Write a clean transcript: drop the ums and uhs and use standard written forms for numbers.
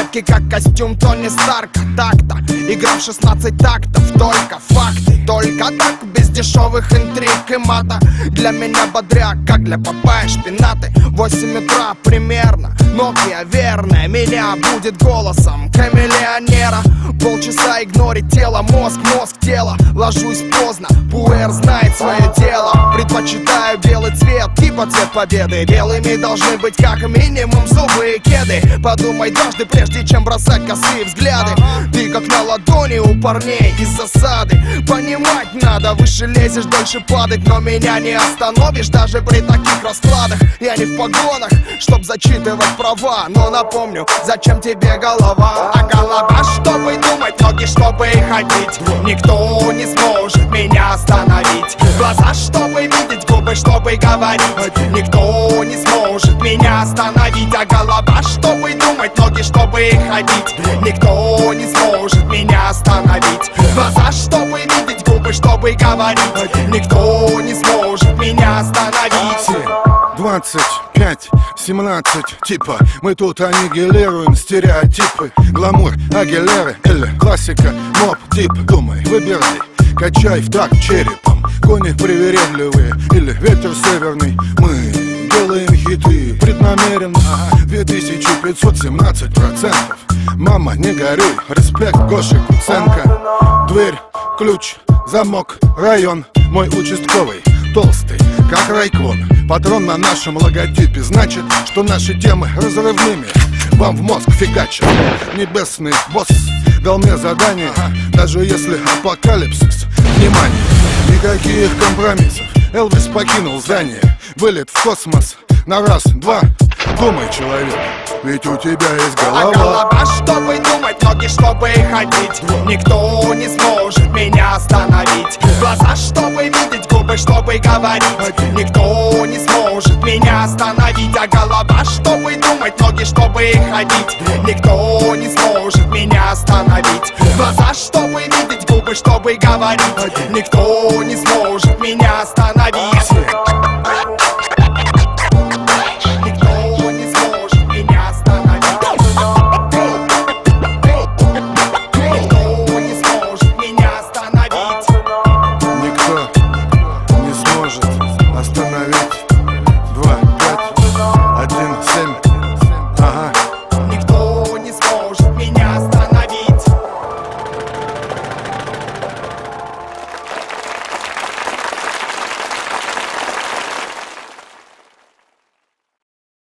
яркий, как костюм Тони Старка. Так-то, игра в 16 тактов, только факты. Только так, без дешевых интриг и мата. Для меня бодряк, как для Папайи шпинаты. 8 утра примерно, Nokia верная меня будет голосом камелеонера. Полчаса игнорить тело, мозг, тело. Ложусь поздно, пуэр знает свое дело. Предпочитаю белый цвет, типа цвет победы. Белыми должны быть как минимум зубы и кеды. Подумай дважды, прежде чем бросать косые взгляды. Ты как на ладони у парней из засады. Понимать надо, выше лезешь, дольше падать. Но меня не остановишь даже при таких раскладах. Я не в погонах, чтоб зачитывать права. Но напомню, зачем тебе голова? А голова, чтобы думать, ноги, чтобы ходить. Никто не сможет меня остановить. Глаза, чтобы видеть, губы, чтобы говорить. Никто не сможет меня остановить. А голова, чтобы думать, ноги, чтобы ходить. Никто не сможет меня остановить. Глаза, чтобы видеть, губы, чтобы говорить. Никто не сможет меня остановить. 25, 17, типа мы тут аннигилируем стереотипы. Гламур, Агилеры или классика, моп-тип. Думай, выбирай, качай в такт черепом. Кони привередливые или ветер северный. Мы делаем хиты преднамеренно. 2517%. Мама, не горюй, респект Гоши Куценко. Дверь, ключ, замок, район. Мой участковый, толстый, как райкон. Патрон на нашем логотипе, значит, что наши темы разрывными вам в мозг фигачат. Небесный босс дал мне задание, даже если апокалипсис. Внимание, никаких компромиссов. Элвис покинул здание, вылет в космос на раз, два. Думай, человек, ведь у тебя есть голова. А голова, чтобы думать, ноги, чтобы ходить. Никто не сможет меня остановить. Глаза, чтобы видеть, губы, чтобы говорить. Никто не сможет меня остановить. А голова, чтобы думать, ноги, чтобы ходить. Никто не сможет меня остановить. Глаза, чтобы видеть, губы, чтобы говорить. Никто не сможет меня остановить.